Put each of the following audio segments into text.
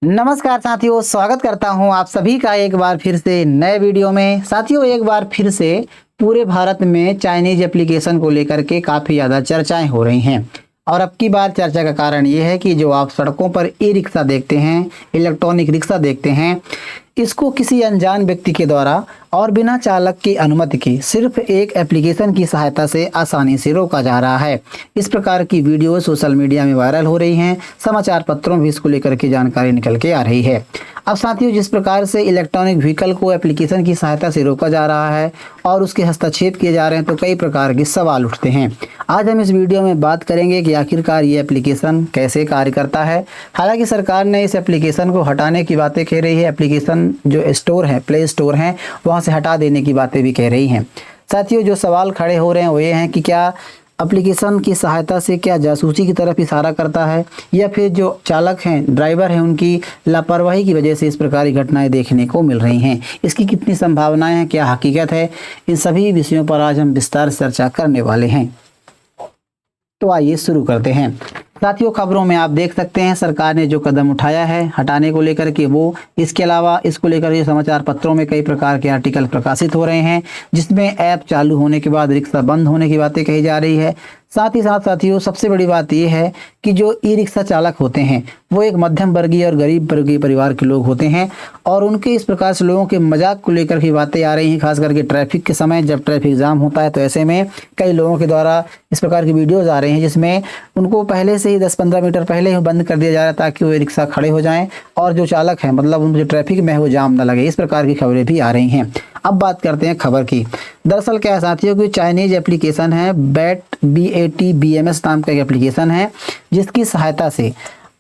नमस्कार साथियों, स्वागत करता हूं आप सभी का एक बार फिर से नए वीडियो में। साथियों, एक बार फिर से पूरे भारत में चाइनीज एप्लीकेशन को लेकर के काफ़ी ज़्यादा चर्चाएं हो रही हैं। और अब की बार चर्चा का कारण ये है कि जो आप सड़कों पर ई रिक्शा देखते हैं, इलेक्ट्रॉनिक रिक्शा देखते हैं, इसको किसी अनजान व्यक्ति के द्वारा और बिना चालक की अनुमति के सिर्फ एक एप्लीकेशन की सहायता से आसानी से रोका जा रहा है। इस प्रकार की वीडियो सोशल मीडिया में वायरल हो रही हैं, समाचार पत्रों में इसको लेकर के जानकारी निकल के आ रही है। अब साथियों, जिस प्रकार से इलेक्ट्रॉनिक व्हीकल को एप्लीकेशन की सहायता से रोका जा रहा है और उसके हस्तक्षेप किए जा रहे हैं, तो कई प्रकार के सवाल उठते हैं। आज हम इस वीडियो में बात करेंगे कि आखिरकार ये एप्लीकेशन कैसे कार्य करता है। हालांकि सरकार ने इस एप्लीकेशन को हटाने की बातें कह रही है, एप्लीकेशन जो स्टोर है, प्ले स्टोर हैं, वहाँ से हटा देने की बातें भी कह रही हैं। साथियों, जो सवाल खड़े हो रहे हैं वो ये हैं कि क्या एप्लीकेशन की सहायता से क्या जासूसी की तरफ इशारा करता है, या फिर जो चालक हैं, ड्राइवर हैं, उनकी लापरवाही की वजह से इस प्रकार की घटनाएं देखने को मिल रही हैं। इसकी कितनी संभावनाएं हैं, क्या हकीकत है, इन सभी विषयों पर आज हम विस्तार से चर्चा करने वाले हैं। तो आइए शुरू करते हैं। साथियों, खबरों में आप देख सकते हैं सरकार ने जो कदम उठाया है हटाने को लेकर के, वो इसके अलावा इसको लेकर ये समाचार पत्रों में कई प्रकार के आर्टिकल प्रकाशित हो रहे हैं, जिसमें ऐप चालू होने के बाद रिक्शा बंद होने की बातें कही जा रही है। साथ ही साथ साथियों, सबसे बड़ी बात यह है कि जो ई रिक्शा चालक होते हैं वो एक मध्यम वर्गीय और गरीब वर्गीय परिवार के लोग होते हैं, और उनके इस प्रकार से लोगों के मजाक को लेकर की बातें आ रही हैं। खास करके ट्रैफिक के समय, जब ट्रैफिक जाम होता है, तो ऐसे में कई लोगों के द्वारा इस प्रकार की वीडियोज़ आ रहे हैं जिसमें उनको पहले से ही 10-15 मीटर पहले ही बंद कर दिया जा रहा है ताकि वो रिक्शा खड़े हो जाएं और जो चालक हैं, मतलब उनको जो ट्रैफिक में है वो जाम ना लगे। इस प्रकार की खबरें भी आ रही हैं। अब बात करते हैं खबर की। दरअसल क्या है साथियों कि चाइनीज एप्लीकेशन है BAT BMS नाम का एक एप्लीकेशन है, जिसकी सहायता से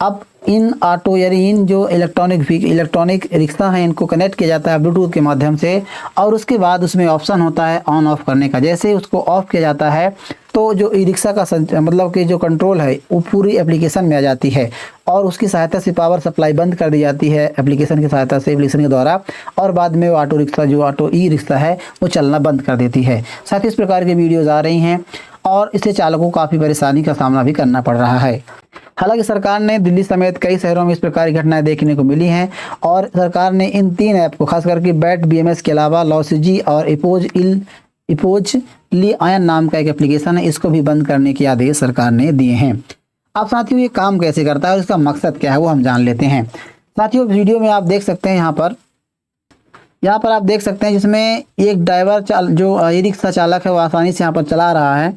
अब इन ऑटो यानी इन जो इलेक्ट्रॉनिक रिक्शा हैं, इनको कनेक्ट किया जाता है ब्लूटूथ के माध्यम से, और उसके बाद उसमें ऑप्शन होता है ऑन ऑफ करने का। जैसे उसको ऑफ किया जाता है तो जो ई रिक्शा का मतलब कि जो कंट्रोल है वो पूरी एप्लीकेशन में आ जाती है, और उसकी सहायता से पावर सप्लाई बंद कर दी जाती है एप्लीकेशन की सहायता से, एप्लीकेशन के द्वारा, और बाद में वो ऑटो रिक्शा जो ऑटो ई रिक्शा है वो चलना बंद कर देती है। साथ ही इस प्रकार की वीडियोज़ आ रही हैं और इससे चालकों को काफ़ी परेशानी का सामना भी करना पड़ रहा है। हालांकि सरकार ने दिल्ली समेत कई शहरों में इस प्रकार की घटनाएं देखने को मिली हैं, और सरकार ने इन 3 ऐप को, खास करके BAT BMS के अलावा लॉसिजी और इपोज ली आयन नाम का एक एप्लीकेशन है, इसको भी बंद करने के आदेश सरकार ने दिए हैं। अब साथियों, ये काम कैसे करता है और इसका मकसद क्या है वो हम जान लेते हैं। साथियों, वीडियो में आप देख सकते हैं, यहाँ पर आप देख सकते हैं जिसमें एक ड्राइवर जो ई रिक्शा चालक है वो आसानी से यहाँ पर चला रहा है।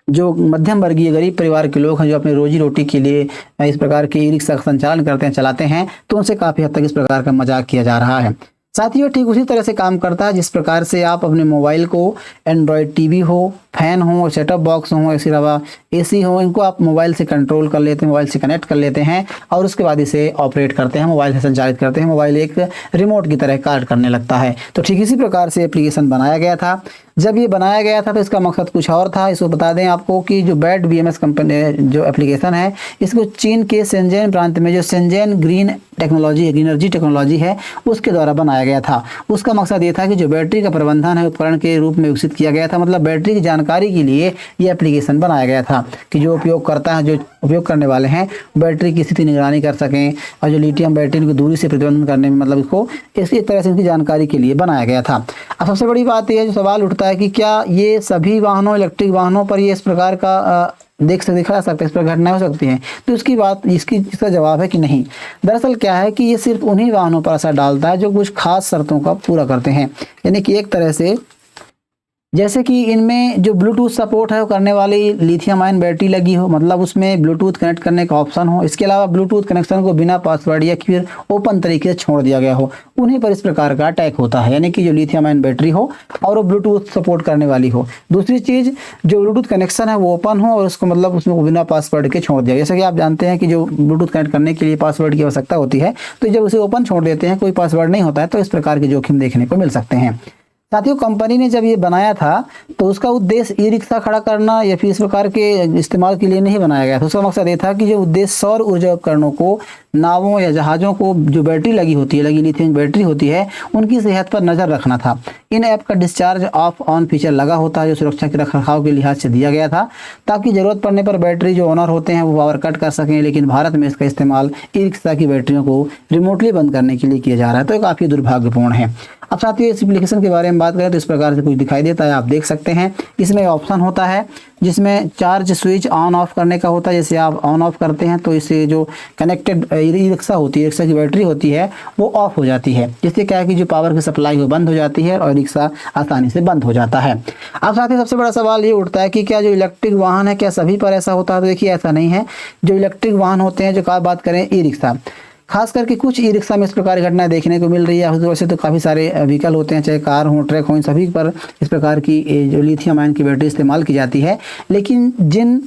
जो मध्यम वर्गीय गरीब परिवार के लोग हैं, जो अपने रोजी रोटी के लिए इस प्रकार के ई रिक्शा का संचालन करते हैं, चलाते हैं, तो उनसे काफ़ी हद तक इस प्रकार का मजाक किया जा रहा है। साथियों, ठीक उसी तरह से काम करता है जिस प्रकार से आप अपने मोबाइल को, एंड्रॉयड टीवी हो, फैन हो, सेटअप बॉक्स हो, इसके अलावा AC हो, इनको आप मोबाइल से कंट्रोल कर लेते हैं, मोबाइल से कनेक्ट कर लेते हैं और उसके बाद इसे ऑपरेट करते हैं, मोबाइल से संचालित करते हैं। मोबाइल एक रिमोट की तरह कार्य करने लगता है। तो ठीक इसी प्रकार से एप्लीकेशन बनाया गया था। जब ये बनाया गया था तो इसका मकसद कुछ और था। इसको बता दें आपको कि जो BAT BMS कंपनी जो एप्लीकेशन है, इसको चीन के शेंजन प्रांत में जो शेंजन ग्रीन एनर्जी टेक्नोलॉजी है उसके द्वारा बनाया गया था। उसका मकसद ये था कि जो बैटरी का प्रबंधन है उपकरण के रूप में विकसित किया गया था, मतलब बैटरी की जानकारी के लिए ये एप्लीकेशन बनाया गया था कि जो उपयोग करने वाले हैं बैटरी की स्थिति निगरानी कर सकें, और जो लिथियम बैटरी की दूरी से प्रतिबंधन करने में, मतलब इसको इसी तरह से इनकी जानकारी के लिए बनाया गया था। अब सबसे बड़ी बात यह जो सवाल उठता है कि क्या ये सभी वाहनों, इलेक्ट्रिक वाहनों पर ये इस प्रकार का दिखा सकता है, इस पर घटनाएं हो सकती हैं? तो इसका जवाब है कि नहीं। दरअसल क्या है कि ये सिर्फ उन्हीं वाहनों पर असर डालता है जो कुछ खास शर्तों का पूरा करते हैं। यानी कि एक तरह से जैसे कि इनमें जो ब्लूटूथ सपोर्ट है वो करने वाली लिथियम आयन बैटरी लगी हो, मतलब उसमें ब्लूटूथ कनेक्ट करने का ऑप्शन हो। इसके अलावा ब्लूटूथ कनेक्शन को बिना पासवर्ड या फिर ओपन तरीके से छोड़ दिया गया हो, उन्हीं पर इस प्रकार का अटैक होता है। यानी कि जो लिथियम आयन बैटरी हो और वो ब्लूटूथ सपोर्ट करने वाली हो। दूसरी चीज़, जो ब्लूटूथ कनेक्शन है वो ओपन हो और उसको मतलब उसमें बिना पासवर्ड के छोड़ दिया। जैसे कि आप जानते हैं कि जो ब्लूटूथ कनेक्ट करने के लिए पासवर्ड की आवश्यकता होती है, तो जब उसे ओपन छोड़ देते हैं, कोई पासवर्ड नहीं होता है, तो इस प्रकार के जोखिम देखने को मिल सकते हैं। साथियों, कंपनी ने जब ये बनाया था तो उसका उद्देश्य ई रिक्शा खड़ा करना या फिर इस प्रकार के इस्तेमाल के लिए नहीं बनाया गया था। उसका मकसद ये था कि जो उद्देश्य सौर ऊर्जा उपकरणों को नावों या जहाज़ों को जो बैटरी लगी होती है, लगी लिथियम बैटरी होती है, उनकी सेहत पर नज़र रखना था। इन ऐप का डिस्चार्ज ऑफ ऑन फीचर लगा होता है, जो सुरक्षा के रखरखाव के लिहाज से दिया गया था, ताकि ज़रूरत पड़ने पर बैटरी जो ओनर होते हैं वो पावर कट कर सकें। लेकिन भारत में इसका इस्तेमाल ई रिक्शा की बैटरियों को रिमोटली बंद करने के लिए किया जा रहा है, तो ये काफ़ी दुर्भाग्यपूर्ण है। अब साथियों इस एप्लीकेशन के बारे में बात करें तो इस प्रकार से कुछ दिखाई देता है, आप देख सकते हैं। इसमें ऑप्शन होता है जिसमें चार्ज स्विच ऑन ऑफ करने का होता है। जैसे आप ऑन ऑफ करते हैं तो इससे जो कनेक्टेड ई रिक्शा होती है, रिक्शा की बैटरी होती है, वो ऑफ हो जाती है, जिससे क्या है कि जो पावर की सप्लाई वो बंद हो जाती है और रिक्शा आसानी से बंद हो जाता है। अब साथ ही सबसे बड़ा सवाल ये उठता है कि क्या जो इलेक्ट्रिक वाहन है, क्या सभी पर ऐसा होता है? तो देखिए ऐसा नहीं है। जो इलेक्ट्रिक वाहन होते हैं, जो का बात करें ई रिक्शा, खास करके कुछ ई रिक्शा में इस प्रकार की घटनाएं देखने को मिल रही है। वैसे तो काफ़ी सारे व्हीकल होते हैं, चाहे कार हो, ट्रक हो, इन सभी पर इस प्रकार की जो लिथियम आयन की बैटरी इस्तेमाल की जाती है। लेकिन जिन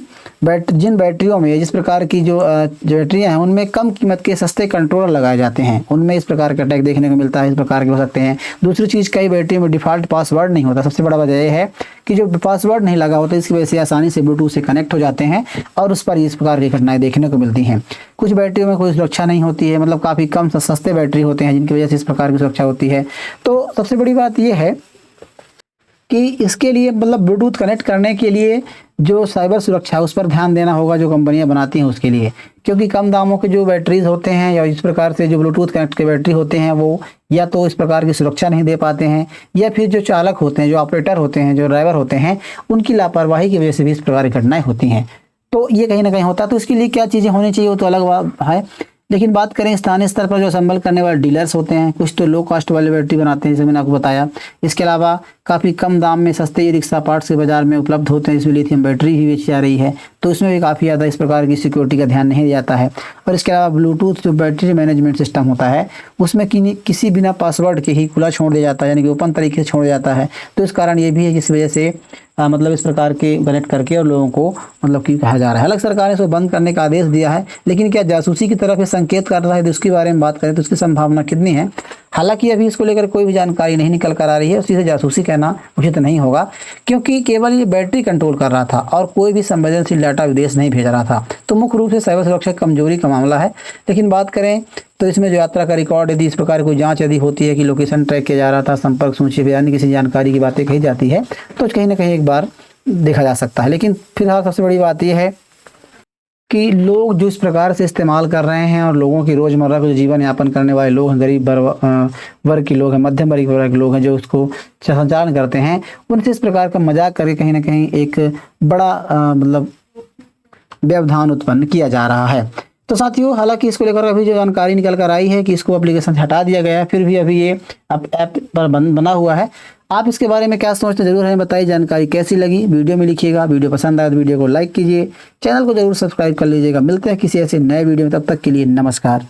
बैटरियों में, जिस प्रकार की जो बैटरियाँ हैं, उनमें कम कीमत के सस्ते कंट्रोलर लगाए जाते हैं, उनमें इस प्रकार का अटैक देखने को मिलता है, इस प्रकार के हो सकते हैं। दूसरी चीज़, कई बैटरियों में डिफ़ॉल्ट पासवर्ड नहीं होता। सबसे बड़ा वजह यह है कि जो पासवर्ड नहीं लगा होता, इसकी वजह से आसानी से ब्लूटूथ से कनेक्ट हो जाते हैं और उस पर इस प्रकार की घटनाएं देखने को मिलती हैं। कुछ बैटरियों में कोई सुरक्षा नहीं होती है, मतलब काफ़ी कम सस्ते बैटरी होते हैं, जिनकी वजह से इस प्रकार की सुरक्षा होती है। तो सबसे बड़ी बात यह है कि इसके लिए मतलब ब्लूटूथ कनेक्ट करने के लिए जो साइबर सुरक्षा है उस पर ध्यान देना होगा, जो कंपनियां बनाती हैं उसके लिए, क्योंकि कम दामों के जो बैटरीज होते हैं या इस प्रकार से जो ब्लूटूथ कनेक्ट के बैटरी होते हैं, वो या तो इस प्रकार की सुरक्षा नहीं दे पाते हैं, या फिर जो चालक होते हैं, जो ऑपरेटर होते हैं, जो ड्राइवर होते हैं, उनकी लापरवाही की वजह से भी इस प्रकार की घटनाएं होती हैं। तो ये कहीं ना कहीं होता है। तो इसके लिए क्या चीज़ें होनी चाहिए वो तो अलग बात है। लेकिन बात करें स्थानीय स्तर पर जो असेंबल करने वाले डीलर्स होते हैं, कुछ तो लो कॉस्ट वाली बैटरी बनाते हैं, जैसे मैंने आपको बताया। इसके अलावा काफ़ी कम दाम में सस्ते ई रिक्शा पार्ट्स के बाजार में उपलब्ध होते हैं, इसमें लिथियम बैटरी भी बेची जा रही है, तो इसमें भी काफ़ी ज़्यादा इस प्रकार की सिक्योरिटी का ध्यान नहीं दिया जाता है। और इसके अलावा ब्लूटूथ जो बैटरी मैनेजमेंट सिस्टम होता है, उसमें किसी बिना पासवर्ड के ही खुला छोड़ दिया जाता है, यानी कि ओपन तरीके से छोड़ दिया जाता है। तो इस कारण ये भी है कि इस वजह से मतलब इस प्रकार के कनेक्ट करके और लोगों को मतलब कि कहा जा रहा है। हालांकि सरकार ने इसको बंद करने का आदेश दिया है, लेकिन क्या जासूसी की तरफ ये संकेत कर रहा है? तो उसके बारे में बात करें तो उसकी संभावना कितनी है? हालांकि अभी इसको लेकर कोई भी जानकारी नहीं निकल कर आ रही है। उसी से जासूसी कहना उचित नहीं होगा, क्योंकि केवल ये बैटरी कंट्रोल कर रहा था और कोई भी संवेदनशील डाटा विदेश नहीं भेज रहा था। तो मुख्य रूप से साइबर सुरक्षा की कमजोरी का मामला है। लेकिन बात करें तो इसमें जो यात्रा का रिकॉर्ड, यदि इस प्रकार कोई जांच यदि होती है कि लोकेशन ट्रैक किया जा रहा था, संपर्क सूची यानी किसी जानकारी की बातें कही जाती है, तो कहीं ना कहीं एक बार देखा जा सकता है। लेकिन फिलहाल सबसे बड़ी बात यह है कि लोग जो इस प्रकार से इस्तेमाल कर रहे हैं और लोगों की रोज़मर्रा को जीवन यापन करने वाले लोग हैं, गरीब वर्ग के लोग हैं, मध्यम वर्ग के लोग हैं, जो उसको संचालन करते हैं, उनसे इस प्रकार का मजाक करके कहीं ना कहीं एक बड़ा मतलब व्यवधान उत्पन्न किया जा रहा है। तो साथियों, हालांकि इसको लेकर अभी जो जानकारी निकल कर आई है कि इसको एप्लीकेशन से हटा दिया गया है, फिर भी अभी ये ऐप पर बना हुआ है। आप इसके बारे में क्या सोचते हैं जरूर हमें बताइए। जानकारी कैसी लगी वीडियो में लिखिएगा। वीडियो पसंद आया तो वीडियो को लाइक कीजिए, चैनल को जरूर सब्सक्राइब कर लीजिएगा। मिलते हैं किसी ऐसे नए वीडियो में, तब तक के लिए नमस्कार।